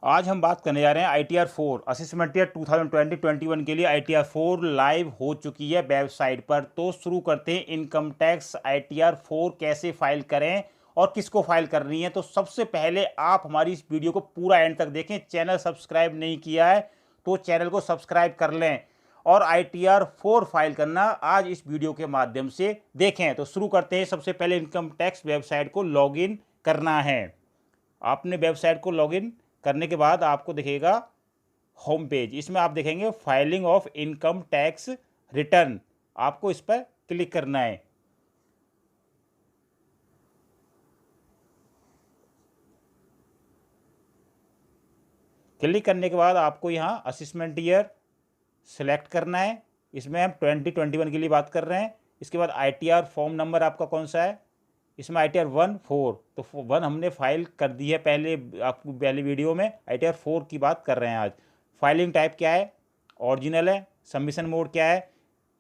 आज हम बात करने जा रहे हैं ITR 4 असेसमेंट ईयर 2020-21 के लिए ITR 4 लाइव हो चुकी है वेबसाइट पर। तो शुरू करते हैं, इनकम टैक्स ITR 4 कैसे फाइल करें और किसको फाइल करनी है। तो सबसे पहले आप हमारी इस वीडियो को पूरा एंड तक देखें। चैनल सब्सक्राइब नहीं किया है तो चैनल को सब्सक्राइब कर लें और ITR 4 फाइल करना आज इस वीडियो के माध्यम से देखें। तो शुरू करते हैं। सबसे पहले इनकम टैक्स वेबसाइट को लॉगिन करना है। आपने वेबसाइट को लॉगिन करने के बाद आपको दिखेगा होम पेज। इसमें आप देखेंगे filing of income tax return, आपको इस पर क्लिक करना है। क्लिक करने के बाद आपको यहाँ असेसमेंट ईयर सेलेक्ट करना है। इसमें हम 2021 के लिए बात कर रहे हैं। इसके बाद ITR फॉर्म नंबर आपका कौन सा है, इसमें ITR 1 4, तो 1 हमने फाइल कर दी है पहले, आपको पहले वीडियो में। ITR 4 की बात कर रहे हैं आज। फाइलिंग टाइप क्या है, ओरिजिनल है। सबमिशन मोड क्या है,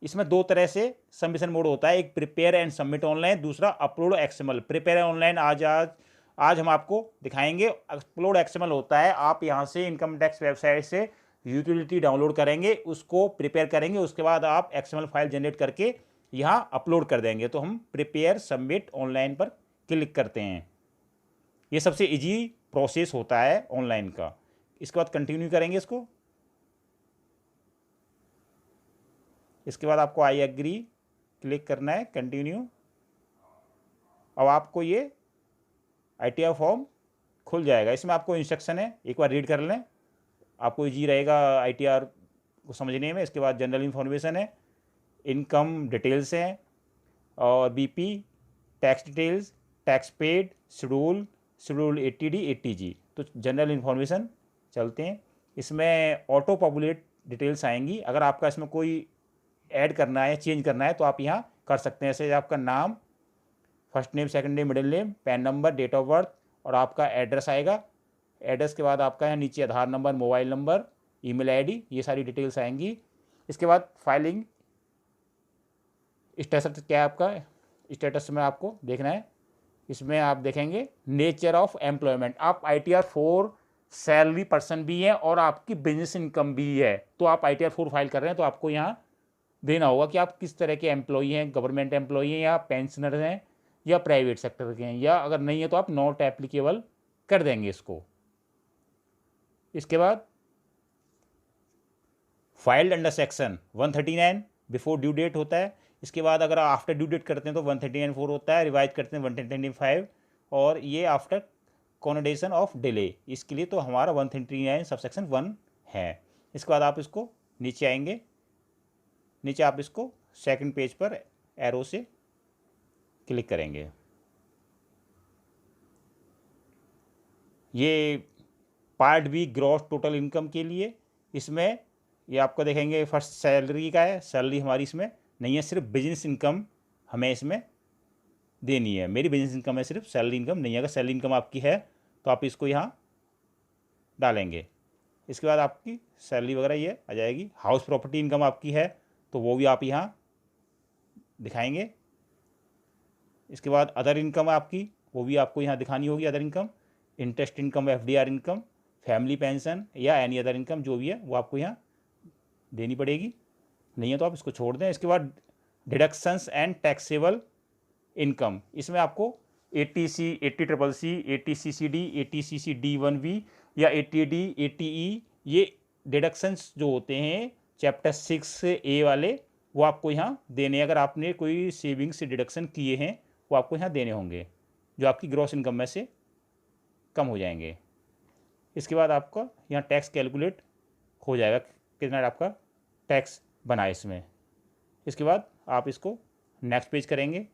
इसमें दो तरह से सबमिशन मोड होता है, एक प्रिपेयर एंड सबमिट ऑनलाइन, दूसरा अपलोड XML। प्रिपेयर ऑनलाइन आज हम आपको दिखाएंगे। अपलोड XML होता है, आप यहाँ से इनकम टैक्स वेबसाइट से यूटिलिटी डाउनलोड करेंगे, उसको प्रिपेयर करेंगे, उसके बाद आप XML फाइल जनरेट करके यहाँ अपलोड कर देंगे। तो हम प्रिपेयर सबमिट ऑनलाइन पर क्लिक करते हैं। ये सबसे इजी प्रोसेस होता है ऑनलाइन का। इसके बाद कंटिन्यू करेंगे इसको। इसके बाद आपको आई एग्री क्लिक करना है, कंटिन्यू। अब आपको ये ITR फॉर्म खुल जाएगा। इसमें आपको इंस्ट्रक्शन है, एक बार रीड कर लें, आपको इजी रहेगा ITR को समझने में। इसके बाद जनरल इन्फॉर्मेशन है, इनकम डिटेल्स हैं और BP, tax details, tax paid, schedule ATD ATG। तो जनरल इन्फॉर्मेशन चलते हैं। इसमें ऑटो पॉपुलेट डिटेल्स आएंगी। अगर आपका इसमें कोई ऐड करना है, चेंज करना है तो आप यहाँ कर सकते हैं। जैसे आपका नाम, first name, second name, middle name, PAN number, date of birth और आपका एड्रेस आएगा। एड्रेस के बाद आपका यहाँ नीचे Aadhaar number, mobile number, email ID, ये सारी डिटेल्स आएंगी। इसके बाद फाइलिंग स्टेटस क्या है आपका, स्टेटस में आपको देखना है। इसमें आप देखेंगे नेचर ऑफ एम्प्लॉयमेंट, आप ITR 4 सैलरी पर्सन भी है और आपकी बिजनेस इनकम भी है। तो आप ITR 4 फाइल कर रहे हैं तो आपको यहाँ देना होगा कि आप किस तरह के एम्प्लॉई हैं, गवर्नमेंट एम्प्लॉई हैं या पेंशनर हैं या प्राइवेट सेक्टर के हैं, या अगर नहीं है तो आप नॉट एप्लीकेबल कर देंगे इसको। इसके बाद filed under section 139 before due date होता है। इसके बाद अगर आफ्टर ड्यू डेट करते हैं तो 139(4) होता है, रिवाइज करते हैं 139(5), और ये आफ्टर कॉनोडेशन ऑफ डिले, इसके लिए तो हमारा 139 सबसेक्शन 1 है। इसके बाद आप इसको नीचे आएंगे, नीचे आप इसको सेकंड पेज पर एरो से क्लिक करेंगे। ये part B gross total income के लिए, इसमें ये आपको देखेंगे फर्स्ट सैलरी का है। सैलरी हमारी इसमें नहीं है, सिर्फ बिजनेस इनकम हमें इसमें देनी है। मेरी बिजनेस इनकम है, सिर्फ सैलरी इनकम नहीं है। अगर सैलरी इनकम आपकी है तो आप इसको यहाँ डालेंगे। इसके बाद आपकी सैलरी वगैरह ये आ जाएगी। हाउस प्रॉपर्टी इनकम आपकी है तो वो भी आप यहाँ दिखाएंगे। इसके बाद अदर इनकम आपकी, वो भी आपको यहाँ दिखानी होगी। Other income, interest income, FDR income, family pension या एनी अदर इनकम जो भी है वो आपको यहाँ देनी पड़ेगी। नहीं है तो आप इसको छोड़ दें। इसके बाद डिडक्शंस एंड टैक्सेबल इनकम, इसमें आपको ATC, ATCCC, ATCCD, ATCCD1B या ATD, ATE, ये डिडक्शंस जो होते हैं चैप्टर 6A वाले, वो आपको यहाँ देने। अगर आपने कोई सेविंग से डिडक्शन किए हैं वो आपको यहाँ देने होंगे, जो आपकी ग्रॉस इनकम में से कम हो जाएंगे। इसके बाद आपका यहाँ टैक्स कैलकुलेट हो जाएगा, कितना आपका टैक्स बना है इसमें। इसके बाद आप इसको नेक्स्ट पेज करेंगे।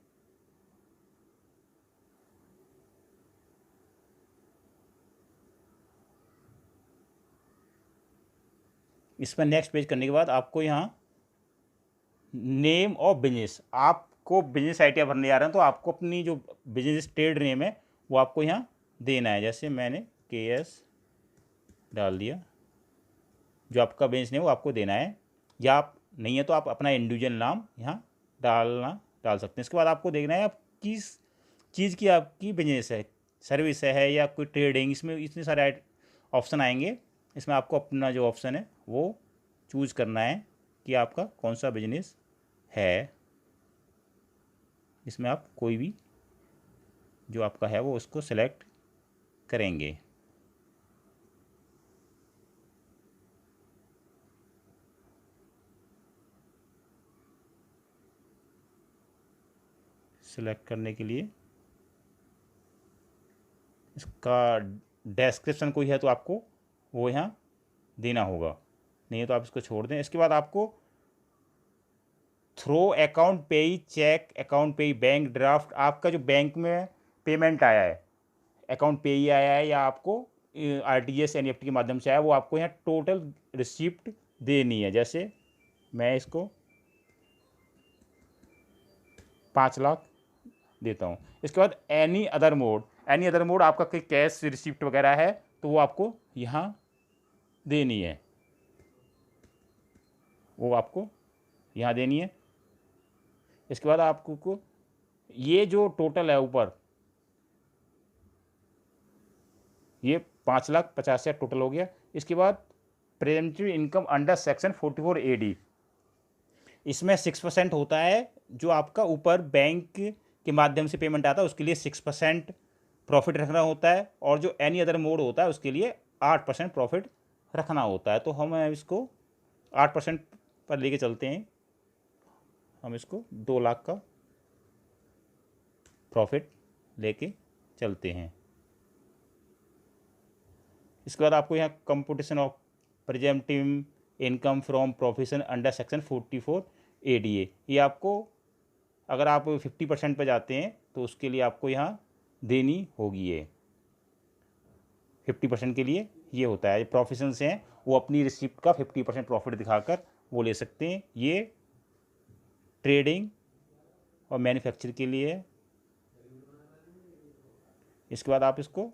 इसमें नेक्स्ट पेज करने के बाद आपको यहाँ नेम ऑफ बिजनेस, आपको बिजनेस ITR भरने जा रहे हैं तो आपको अपनी जो बिजनेस ट्रेड नेम है वो आपको यहाँ देना है। जैसे मैंने KS डाल दिया, जो आपका बिजनेस नेम वो आपको देना है, या आप नहीं है तो आप अपना इंडिविजुअल नाम यहाँ डाल सकते हैं। इसके बाद आपको देखना है आप किस चीज़ की आपकी बिजनेस है, सर्विस है या कोई ट्रेडिंग, इसमें इतने सारे ऑप्शन आएंगे, इसमें आपको अपना जो ऑप्शन है वो चूज़ करना है कि आपका कौन सा बिजनेस है। इसमें आप कोई भी जो आपका है वो उसको सेलेक्ट करेंगे। सेलेक्ट करने के लिए इसका डिस्क्रिप्शन कोई है तो आपको वो यहाँ देना होगा, नहीं है तो आप इसको छोड़ दें। इसके बाद आपको थ्रो अकाउंट पेई चेक, अकाउंट पेई बैंक ड्राफ्ट, आपका जो बैंक में पेमेंट आया है, अकाउंट पेई आया है या आपको आरटीजीएस एनईएफटी के माध्यम से आया, वो आपको यहाँ टोटल रिसिप्ट देनी है। जैसे मैं इसको 5 लाख देता हूँ। इसके बाद एनी अदर मोड आपका कोई कैश रिसिप्ट वगैरह है तो वो आपको यहाँ देनी है, वो आपको यहाँ देनी है। इसके बाद आपको ये जो टोटल है ऊपर, ये 5,50,000 टोटल हो गया। इसके बाद प्रेजेंटिव इनकम अंडर सेक्शन 44 AD, इसमें 6% होता है जो आपका ऊपर बैंक के माध्यम से पेमेंट आता है उसके लिए 6% प्रॉफिट रखना होता है, और जो एनी अदर मोड होता है उसके लिए 8% प्रॉफिट रखना होता है। तो हम इसको 8% पर लेके चलते हैं, हम इसको 2 लाख का प्रॉफिट लेके चलते हैं। इसके बाद आपको यहाँ computation of प्रेजेंटिव income from profession under section 44 ADA, ये आपको अगर आप 50% पे जाते हैं तो उसके लिए आपको यहाँ देनी होगी। ये 50% के लिए ये होता है, प्रोफेशन से हैं वो अपनी रिसिप्ट का 50% प्रॉफिट दिखाकर वो ले सकते हैं। ये ट्रेडिंग और मैन्युफैक्चर के लिए है। इसके बाद आप इसको,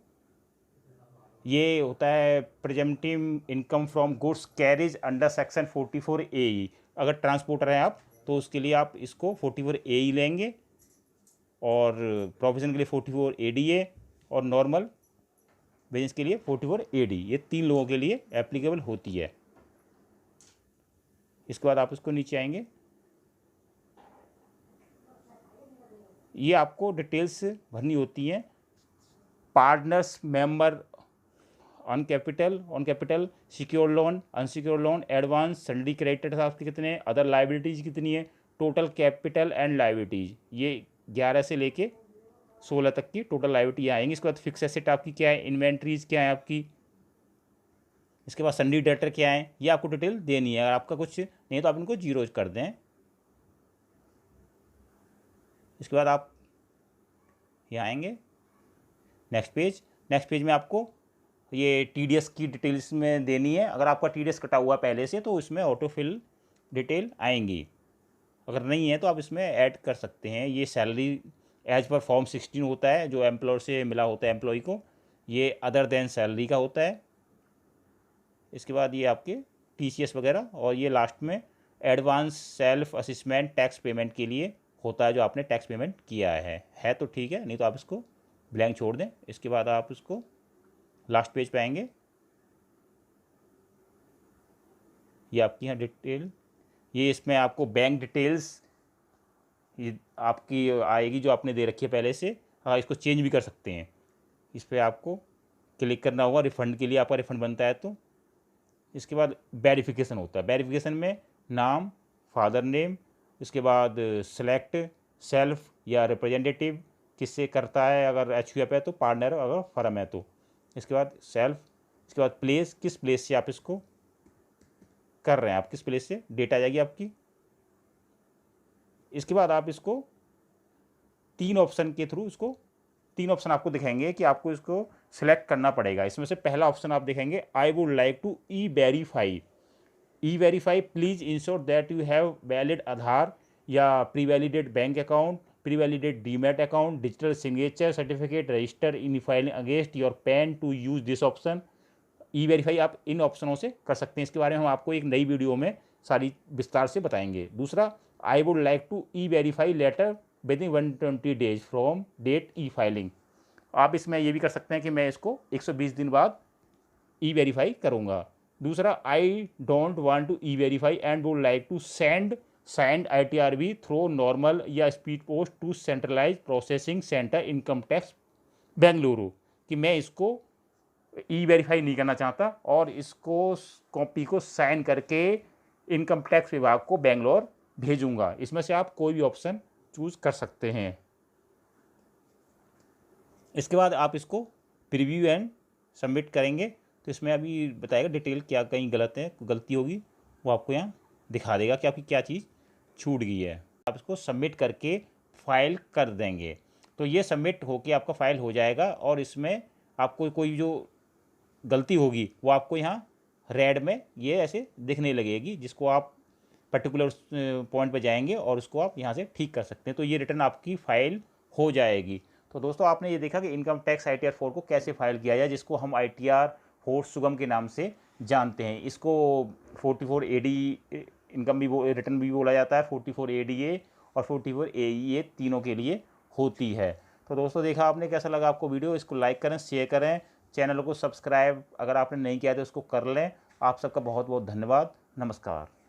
ये होता है प्रेजेंटिव income from goods carries under section 44 AE, अगर ट्रांसपोर्टर हैं आप तो उसके लिए आप इसको 44 AE लेंगे, और प्रोफेशन के लिए 44 ADA, और नॉर्मल बिजनेस के लिए 44 AD, ये 3 लोगों के लिए एप्लीकेबल होती है। इसके बाद आप इसको नीचे आएंगे, ये आपको डिटेल्स भरनी होती हैं। Partners member on capital, secure loan, unsecure loan, advance, salary creditors आपके कितने, अदर लाइबिलिटीज कितनी है, टोटल कैपिटल एंड लाइबिलिटीज, ये 11 से लेके 16 तक की टोटल लाइबिलिटी आएंगी। इसके बाद फिक्स एसेट आपकी क्या है, इन्वेंट्रीज क्या है आपकी, इसके बाद सन्डी डेटर क्या है, ये आपको डिटेल देनी है। अगर आपका कुछ नहीं तो आप इनको जीरो कर दें। इसके बाद आप यहाँ आएंगे नेक्स्ट पेज में आपको ये TDS की डिटेल्स में देनी है। अगर आपका TDS कटा हुआ पहले से तो इसमें ऑटोफिल डिटेल आएंगी, अगर नहीं है तो आप इसमें ऐड कर सकते हैं। ये सैलरी एज पर फॉर्म 16 होता है जो एम्प्लॉयर से मिला होता है एम्प्लॉय को, ये अदर देन सैलरी का होता है। इसके बाद ये आपके TCS वगैरह, और ये लास्ट में advance self assessment tax payment के लिए होता है जो आपने टैक्स पेमेंट किया है तो ठीक है, नहीं तो आप इसको ब्लैंक छोड़ दें। इसके बाद आप इसको लास्ट पेज पे आएंगे, ये आपकी यहाँ डिटेल, ये इसमें आपको बैंक डिटेल्स ये आपकी आएगी जो आपने दे रखी है पहले से। हाँ, इसको चेंज भी कर सकते हैं, इस पर आपको क्लिक करना होगा रिफ़ंड के लिए, आपका रिफ़ंड बनता है तो। इसके बाद वेरिफिकेशन होता है, वेरिफिकेशन में नाम, फादर नेम, इसके बाद सेलेक्ट सेल्फ या रिप्रेजेंटेटिव किससे करता है, अगर HUF है तो, पार्टनर अगर फर्म है तो। इसके बाद सेल्फ, इसके बाद प्लेस, किस प्लेस से आप इसको कर रहे हैं, आप किस प्लेस से डेटा आ जाएगी आपकी। इसके बाद आप इसको 3 ऑप्शन के थ्रू, इसको 3 ऑप्शन आपको दिखाएंगे कि आपको इसको सिलेक्ट करना पड़ेगा। इसमें से पहला ऑप्शन आप देखेंगे, I would like to e verify please ensure that you have valid Aadhaar या pre validate bank account, pre validate demat account, digital signature certificate register in filing against your PAN to use this option. E verify आप इन ऑप्शनों से कर सकते हैं, इसके बारे में हम आपको एक नई वीडियो में सारी विस्तार से बताएंगे। दूसरा, I would like to e verify later within 120 days from date e filing, आप इसमें ये भी कर सकते हैं कि मैं इसको 120 दिन बाद ई वेरीफाई करूँगा। दूसरा, I don't want to e verify and would like to send ITRV through normal या speed post to centralise processing centre income tax Bengaluru, कि मैं इसको ई वेरीफाई नहीं करना चाहता और इसको कॉपी को साइन करके इनकम टैक्स विभाग को बेंगलोर भेजूंगा। इसमें से आप कोई भी ऑप्शन चूज कर सकते हैं। इसके बाद आप इसको प्रीव्यू एंड सबमिट करेंगे तो इसमें अभी बताएगा डिटेल क्या कहीं गलती होगी वो आपको यहाँ दिखा देगा कि आपकी क्या चीज़ छूट गई है। आप इसको सबमिट करके फाइल कर देंगे तो ये सबमिट होके आपका फाइल हो जाएगा और इसमें आपको कोई जो गलती होगी वो आपको यहाँ रेड में ये ऐसे दिखने लगेगी, जिसको आप पर्टिकुलर पॉइंट पे जाएंगे और उसको आप यहाँ से ठीक कर सकते हैं। तो ये रिटर्न आपकी फ़ाइल हो जाएगी। तो दोस्तों आपने ये देखा कि इनकम टैक्स ITR 4 को कैसे फाइल किया जाए, जिसको हम ITR 4 सुगम के नाम से जानते हैं। इसको 44 AD इनकम भी रिटर्न भी बोला जाता है, 44 ADA और 44 AEA तीनों के लिए होती है। तो दोस्तों देखा आपने, कैसा लगा आपको वीडियो? इसको लाइक करें, शेयर करें, चैनल को सब्सक्राइब अगर आपने नहीं किया तो उसको कर लें। आप सबका बहुत बहुत धन्यवाद। नमस्कार।